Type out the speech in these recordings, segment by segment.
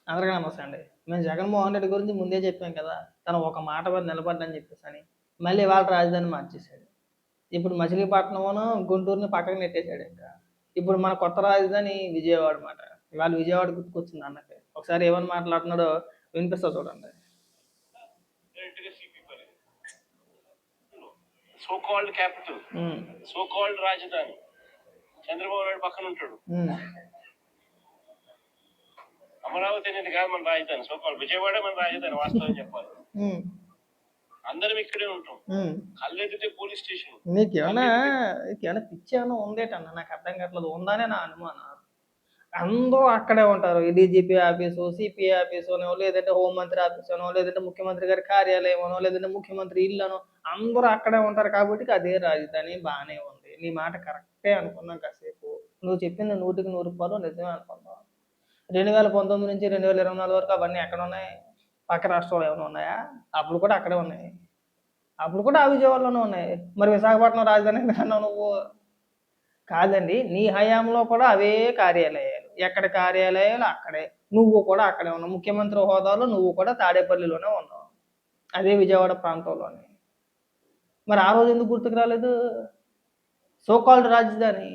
అందరికీ నమస్తే అండి. మేము జగన్మోహన్ రెడ్డి గురించి ముందే చెప్పాం కదా! తను ఒక మాట మీద నిలబడ్డని చెప్పేసని. మళ్ళీ ఇవాళ రాజధాని మార్చేసాడు. ఇప్పుడు మచిలీపట్నంను, గుంటూరుని పక్కకు నెట్టేసాడింకా. ఇప్పుడు మన కొత్త రాజధాని విజయవాడ మాట. ఇవాళ విజయవాడ గుర్తుకొచ్చింది అన్నకి. ఒకసారి ఏమని మాట్లాడుతున్నాడో వినిపిస్తా చూడండి. So called capital, so called రాజధాని చంద్రబాబు నాయుడు పక్కన ఉంటాడు. అమరావతి అనేది కాదు మన రాజధాని, సో కాల్డ్ విజయవాడ మన రాజధాని. వాస్తవం చెప్పాలి, అందరం ఇక్కడే ఉంటాం. కళ్ళెదితే పోలీస్ స్టేషన్. నీకు ఏమన్నా పిచ్చి ఏమన్నా ఉందేటన్నా? నాకు అర్థం కావట్లేదు. ఉందనే నా అనుమానం. అందరూ అక్కడే ఉంటారు. ఈ డీజీపీ ఆఫీసు, సిపి ఆఫీసు అనో, లేదంటే హోంమంత్రి ఆఫీసు అనో, లేదంటే ముఖ్యమంత్రి గారి కార్యాలయం అనో, లేదంటే ముఖ్యమంత్రి ఇల్లు అనో, అందరూ అక్కడే ఉంటారు కాబట్టి అదే రాజధాని బాగానే ఉంది. నీ మాట కరెక్టే అనుకున్నాం కాసేపు. నువ్వు చెప్పింది 100% నిజమే అనుకున్నావు. 2019 నుంచి 2024 వరకు అవన్నీ ఎక్కడ ఉన్నాయి? పక్క రాష్ట్రాలు ఏమైనా ఉన్నాయా? అప్పుడు కూడా అక్కడే ఉన్నాయి. అప్పుడు కూడా ఆ విజయవాడలోనే ఉన్నాయి. మరి విశాఖపట్నం రాజధాని అన్నావు నువ్వు. కాదండి, నీ హయాంలో కూడా అవే కార్యాలయాలు. ఎక్కడ కార్యాలయాలు అక్కడే. నువ్వు కూడా అక్కడే ఉన్నావు. ముఖ్యమంత్రి హోదాలో నువ్వు కూడా తాడేపల్లిలోనే ఉన్నావు, అదే విజయవాడ ప్రాంతంలోనే. మరి ఆ రోజు ఎందుకు గుర్తుకు రాలేదు? సో కాల్డ్ రాజధాని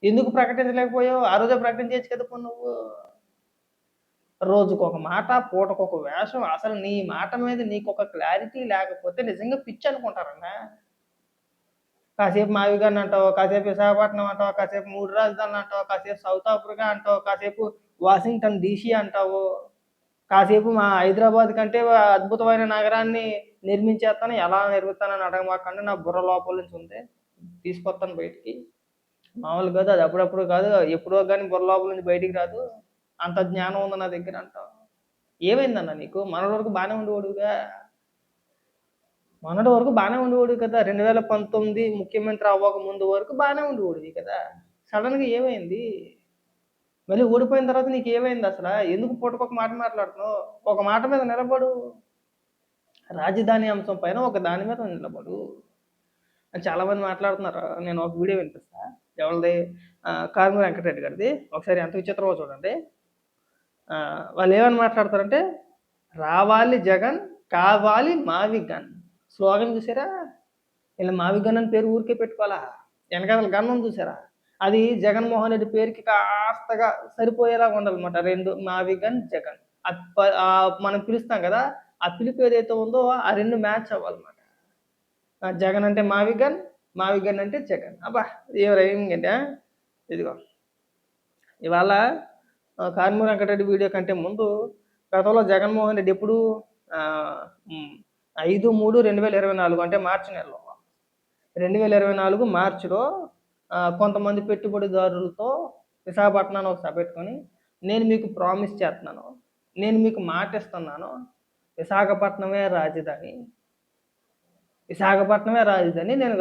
ఎందుకు ప్రకటించలేకపోయావు? ఆ రోజే ప్రకటించవచ్చు కదా నువ్వు. రోజుకొక మాట, పూటకొక వేషం. అసలు నీ మాట మీద నీకు ఒక క్లారిటీ లేకపోతే నిజంగా పిచ్చి అనుకుంటారన్నా. కాసేపు మావిగన్ అంటావు, కాసేపు విశాఖపట్నం అంటావు, కాసేపు 3 రాజధానులు అంటావు, కాసేపు సౌత్ ఆఫ్రికా అంటావు, కాసేపు వాషింగ్టన్ డీసీ అంటావు, కాసేపు మా హైదరాబాద్ కంటే అద్భుతమైన నగరాన్ని నిర్మించేస్తాను. ఎలా నిర్మిస్తానని అడగమాకండి, నా బుర్ర లోపల నుంచి ఉంది, తీసుకొస్తాను బయటికి. మామూలు కాదు అది, అప్పుడప్పుడు కాదు, ఎప్పుడో కానీ బుర్ర లోపల నుంచి బయటికి రాదు. అంత జ్ఞానం ఉంది నా దగ్గర అంటావు. ఏమైందన్న నీకు? మనటి వరకు బాగానే ఉండేవాడుగా. మొన్నటి వరకు బాగానే ఉండేవాడు కదా. 2019 ముఖ్యమంత్రి అవ్వక ముందు వరకు బాగానే ఉండేవాడివి కదా. సడన్గా ఏమైంది? మళ్ళీ ఓడిపోయిన తర్వాత నీకు ఏమైంది అసలు? ఎందుకు పూటకొక మాట మాట్లాడుతున్నావు? ఒక మాట మీద నిలబడు. రాజధాని అంశం పైన ఒక దాని మీద నిలబడు. చాలా మంది మాట్లాడుతున్నారు. నేను ఒక వీడియో వినిపిస్తా. ఎవరిది? కారుమూరి వెంకటరెడ్డి గారిది. ఒకసారి ఎంత విచిత్రమో చూడండి. వాళ్ళు ఏమని మాట్లాడతారంటే, రావాలి జగన్, కావాలి మావి గన్. స్లోగన్ చూసారా? ఇలా మావి గన్ అని పేరు ఊరికే పెట్టుకోవాలా? వెనకాల గన్ ఉంది చూసారా? అది జగన్మోహన్ రెడ్డి పేరుకి కాస్తగా సరిపోయేలాగా ఉండాలన్నమాట. 2 మావి గన్ జగన్. మనం పిలుస్తాం కదా, ఆ పిలుపు ఏదైతే ఉందో ఆ 2 మ్యాచ్ అవ్వాలన్నమాట. జగన్ అంటే మావి గన్ అంటే జగన్. అబ్బా, ఏం రైమింగ్ అంటే. ఇదిగో ఇవాళ కారుమూరి వెంకటరెడ్డి వీడియో కంటే ముందు గతంలో జగన్మోహన్ రెడ్డి ఎప్పుడు 5/3/2024 అంటే మార్చి నెలలో, 2024 మార్చిలో కొంతమంది పెట్టుబడిదారులతో విశాఖపట్నాన్ని ఒక సభ పెట్టుకొని, నేను మీకు ప్రామిస్ చేస్తున్నాను, నేను మీకు మాట ఇస్తున్నాను, విశాఖపట్నమే రాజధాని, విశాఖపట్నమే రాజధాని, నేను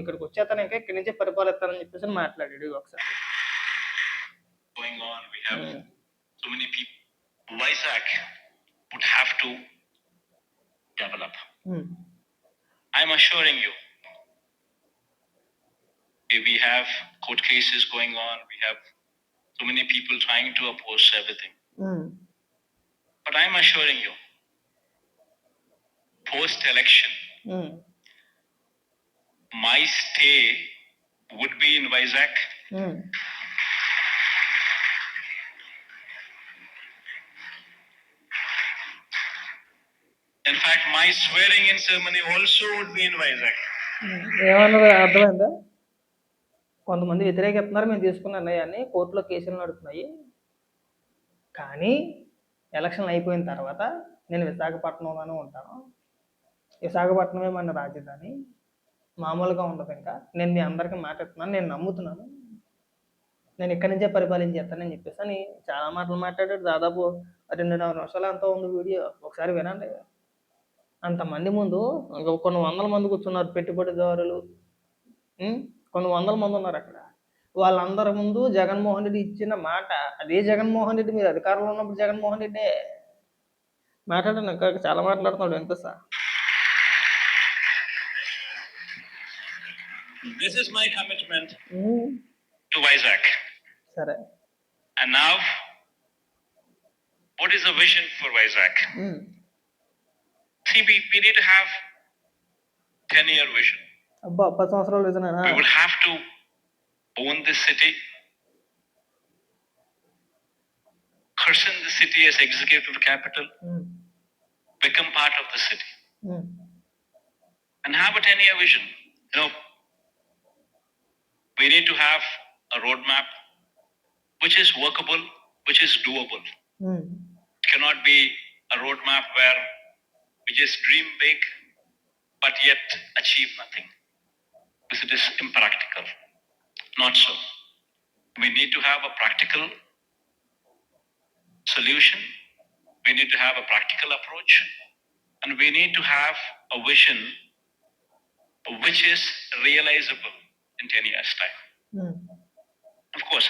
ఇక్కడికి వచ్చేస్తాను, ఇంకా ఇక్కడి నుంచే పరిపాలిస్తానని చెప్పేసి మాట్లాడాడు ఒకసారి. So many people, Vizag would have to develop. I'm assuring you, we have court cases going on, we have so many people trying to oppose everything. But I'm assuring you, post-election, my stay would be in Vizag. In fact, my swearing in ceremony also would be in Vizag. ఏమన్నది అర్థమైందా? కొంతమంది వ్యతిరేకిస్తున్నారు మేము తీసుకున్న నిర్ణయాన్ని, కోర్టులో కేసులు నడుస్తున్నాయి. కానీ ఎలక్షన్లు అయిపోయిన తర్వాత నేను విశాఖపట్నంలోనే ఉంటాను, విశాఖపట్నమే మన రాజధాని, మామూలుగా ఉండదు. ఇంకా నేను మీ అందరికీ మాట ఇస్తున్నాను, నేను నమ్ముతున్నాను, నేను ఇక్కడి నుంచే పరిపాలించేస్తానని చెప్పేసి అని చాలా మాటలు మాట్లాడాడు. దాదాపు 2.5 నిమిషాలు అంతా ఉంది వీడియో. ఒకసారి వినండి. అంతమంది ముందు కొన్ని వందల మంది కూర్చున్నారు పెట్టుబడిదారులు, కొన్ని వందల మంది ఉన్నారు అక్కడ. వాళ్ళందరి ముందు జగన్మోహన్ రెడ్డి ఇచ్చిన మాట, అదే జగన్మోహన్ రెడ్డి మీరు అధికారంలో ఉన్నప్పుడు జగన్మోహన్ రెడ్డి మాట్లాడండి. ఇంకా చాలా మాట్లాడుతున్నాడు, వినిపిస్తా. This is my commitment to Vizag. సరే. And now, What is the vision for Vizag? See, we need to have 10-year vision. అబ్బా 10 సంవత్సరాల విజనేనా? We will have to own this city, christen the city as executive capital, become part of the city, and have a 10-year vision. We need to have a roadmap which is workable, which is doable. It cannot be a roadmap where we just dream big but yet achieve nothing, because it is impractical. Not so. We need to have a practical solution. We need to have a practical approach, and we need to have a vision which is realizable in 10 years' time. Of course,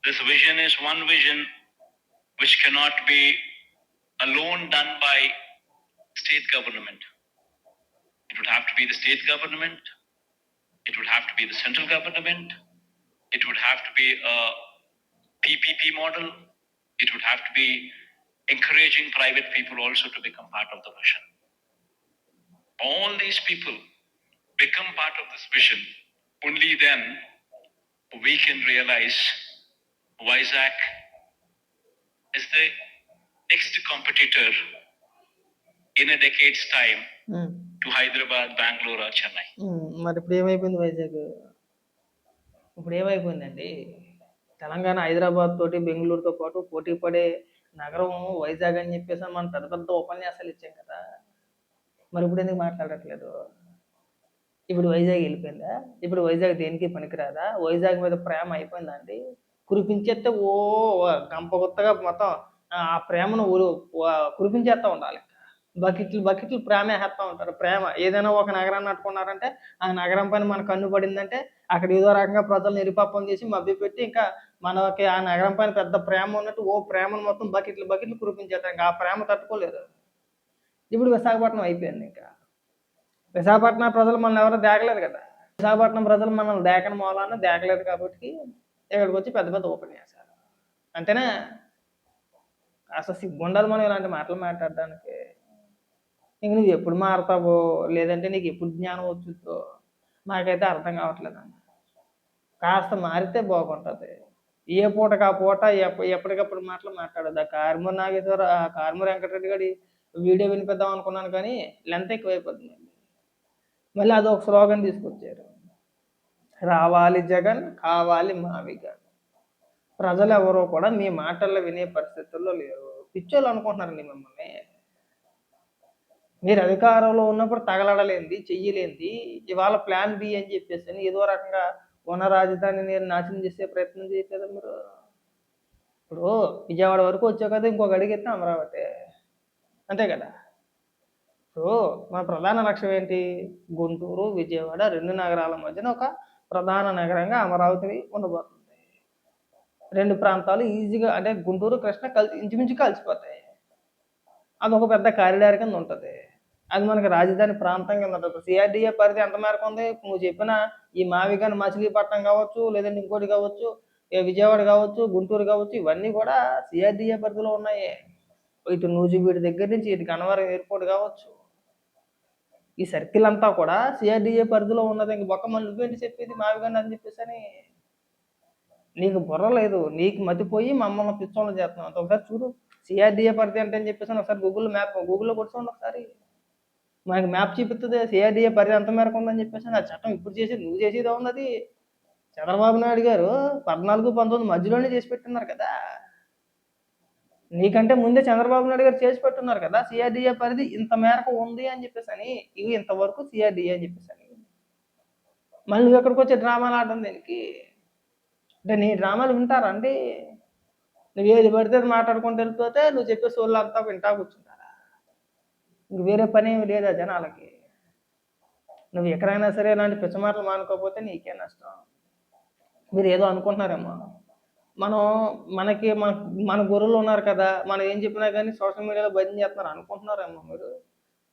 this vision is one vision which cannot be alone done by state government. It would have to be the state government. It would have to be the central government. It would have to be a PPP model. It would have to be encouraging private people also to become part of the vision. All these people become part of this vision. Only then we can realize Vizag is the next competitor in a decade's time to Hyderabad, Bangalore or Chennai. మరి ఇప్పుడు ఏమైపోయింది వైజాగ్? ఇప్పుడు ఏమైపోయిందండి? తెలంగాణ హైదరాబాద్ తోటి బెంగళూరుతో పాటు పోటీ పడే నగరం వైజాగ్ అని చెప్పేసి మనం పెద్ద పెద్ద ఉపన్యాసాలు ఇచ్చాం కదా. మరి ఇప్పుడు ఎందుకు మాట్లాడట్లేదు? ఇప్పుడు వైజాగ్ వెళ్ళిపోయిందా? ఇప్పుడు వైజాగ్ దేనికి పనికిరాదా? వైజాగ్ మీద ప్రేమ అయిపోయిందా అండి? కురిపించేస్తే ఓ గంప కొత్తగా మొత్తం ఆ ప్రేమను కురిపించేస్తూ ఉండాలి. బకెట్లు ప్రేమ వేస్తూ ఉంటారు. ప్రేమ ఏదైనా ఒక నగరాన్ని అట్టుకున్నారంటే ఆ నగరం పైన మన కన్ను పడిందంటే అక్కడ ఏదో రకంగా ప్రజలు నిరుపాపం చేసి మభ్యపెట్టి ఇంకా మనకి ఆ నగరం పైన పెద్ద ప్రేమ ఉన్నట్టు ఓ ప్రేమను మొత్తం బకెట్లు కురిపించేస్తారు. ఇంకా ఆ ప్రేమ తట్టుకోలేరు. ఇప్పుడు విశాఖపట్నం అయిపోయింది. ఇంకా విశాఖపట్నం ప్రజలు మనల్ని ఎవరో దేకలేదు కదా. విశాఖపట్నం ప్రజలు మనల్ని దేకని మూలాన దేకలేదు కాబట్టి ఇక్కడికి వచ్చి పెద్ద పెద్ద ఉపన్యాసాలు. అంతేనా? అసలు సిగ్గుండాలి మనం ఇలాంటి మాటలు మాట్లాడడానికి. ఇంక నువ్వు ఎప్పుడు మారుతావో లేదంటే నీకు ఎప్పుడు జ్ఞానం వచ్చుద్దో నాకైతే అర్థం కావట్లేదన్న. కాస్త మారితే బాగుంటుంది. ఏ పూటకు ఆ పూట ఎప్పటికప్పుడు మాటలు మాట్లాడదు. ఆ కారుమూరి నాగేశ్వర ఆ కారుమూరి వెంకటరెడ్డి గారి వీడియో వినిపిద్దాం అనుకున్నాను కానీ లెంత్ ఎక్కువైపోతుంది. మళ్ళీ అదొక స్లోగన్ తీసుకొచ్చారు, రావాలి జగన్ కావాలి మావిగా. ప్రజలు ఎవరో కూడా మీ మాటల్లో వినే పరిస్థితుల్లో లేరు. పిచ్చోళ్ళు అనుకుంటున్నారండి మిమ్మల్ని. మీరు అధికారంలో ఉన్నప్పుడు తగలడలేంది, చెయ్యలేంది, ఇవాళ ప్లాన్ బి అని చెప్పేసి ఏదో రకంగా ఉన్న రాజధాని నేను నాశనం చేసే ప్రయత్నం చేయట్లేదు మీరు. ఇప్పుడు విజయవాడ వరకు వచ్చావు కదా, ఇంకొక అడిగితే అమరావతి, అంతే కదా. ఇప్పుడు మా ప్రధాన లక్ష్యం ఏంటి? గుంటూరు విజయవాడ 2 నగరాల మధ్యన ఒక ప్రధాన నగరంగా అమరావతి ఉండబోతుంది. 2 ప్రాంతాలు ఈజీగా అంటే గుంటూరు కృష్ణ ఇంచుమించు కలిసిపోతాయి. అదొక పెద్ద కారిడార్ కింద ఉంటుంది. అది మనకి రాజధాని ప్రాంతం కింద ఉంటుంది. సిఆర్డిఏ పరిధి ఎంత మేరకు ఉంది? నువ్వు చెప్పిన ఈ మావిగాని మచిలీపట్నం కావచ్చు, లేదంటే ఇంకోటి కావచ్చు, విజయవాడ కావచ్చు, గుంటూరు కావచ్చు, ఇవన్నీ కూడా సిఆర్డిఏ పరిధిలో ఉన్నాయి. ఇటు నూజివీడు దగ్గర నుంచి ఇటు గన్నవరం ఎయిర్పోర్ట్ కావచ్చు, ఈ సర్కిల్ అంతా కూడా సిఆర్డిఏ పరిధిలో ఉన్నది. ఇంక బొక్క మళ్ళీ నువ్వేంటి చెప్పేది మావిగాని అని చెప్పేసి అని. నీకు బుర్ర లేదు, నీకు మతిపోయి మమ్మల్ని పిచ్చోళ్ళు చేస్తున్నావు. అంత ఒకసారి చూడు సిఆర్డిఏ పరిధి అంటే అని చెప్పేసి ఒకసారి గూగుల్లో కొట్టుకోండి ఒకసారి. మనకి మ్యాప్ చూపిస్తుంది సిఆర్డిఏ పరిధి ఎంత మేరకు ఉందని చెప్పేసి. ఆ చట్టం ఇప్పుడు చేసేది నువ్వు చేసేదే ఉంది. అది చంద్రబాబు నాయుడు గారు 14-19 మధ్యలోనే చేసి పెట్టున్నారు కదా. నీకంటే ముందే చంద్రబాబు నాయుడు గారు చేసి పెట్టున్నారు కదా సిఆర్డిఏ పరిధి ఇంత మేరకు ఉంది అని చెప్పేసి అని. ఇవి ఇంతవరకు సిఆర్డిఏ అని చెప్పేసి అని. మళ్ళీ నువ్వు ఎక్కడికి వచ్చే డ్రామాలు ఆడడం దేనికి? అంటే నీ డ్రామాలు వింటారండి? నువ్వు ఏది పడితే అది మాట్లాడుకుంటూ వెళ్ళిపోతే నువ్వు చెప్పే సోళ్ళు అంతా వింటా కూర్చుంటారా? ఇంక వేరే పని ఏమి లేదా జనాలకి? నువ్వు ఎక్కడైనా సరే ఇలాంటి పిచ్చ మాటలు మానుకోకపోతే నీకే నష్టం. మీరు ఏదో అనుకుంటున్నారేమో, మనకి మన గురువులు ఉన్నారు కదా, మనం ఏం చెప్పినా కానీ సోషల్ మీడియాలో భజన చేస్తున్నారు అనుకుంటున్నారేమో మీరు.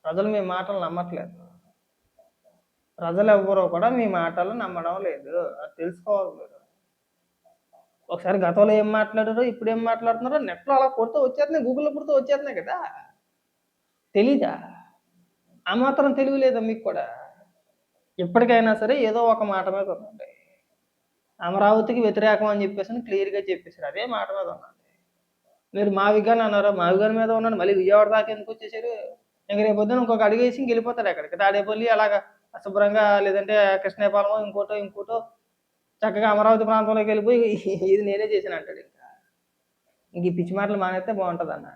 ప్రజలు మీ మాటలు నమ్మట్లేదు. ప్రజలు ఎవ్వరూ కూడా మీ మాటలు నమ్మడం లేదు. అది తెలుసుకోవాలి మీరు. ఒకసారి గతంలో ఏం మాట్లాడారో ఇప్పుడు ఏం మాట్లాడుతున్నారో నెట్లో అలా కొడితే వచ్చేస్తున్నాయి, గూగుల్లో కొడితే వచ్చేస్తున్నాయి కదా. తెలీదా? ఆ మాత్రం తెలివి లేదా మీకు కూడా? ఇప్పటికైనా సరే ఏదో ఒక మాట మీద ఉండండి. అమరావతికి వ్యతిరేకం అని చెప్పేసి క్లియర్గా చెప్పేసారు, అదే మాట మీద ఉండండి. మీరు మావిగాని అన్నారు, మావిగాని మీద ఉండండి, మళ్ళీ విజయవాడ దాకా ఎందుకు వచ్చేసారు? ఇంక రేపు పొద్దున ఇంకొక అడుగు వేసి ఇంక వెళ్ళిపోతాడు అక్కడికి, తాడేపల్లి అలాగా శుభ్రంగా, లేదంటే కృష్ణాపాలెమో ఇంకోటో చక్కగా అమరావతి ప్రాంతంలోకి వెళ్ళిపోయి ఇది నేనే చేశాను అంటాడు. ఇంకా ఇంక ఈ పిచ్చి మాటలు మానేస్తే బాగుంటుంది అన్న.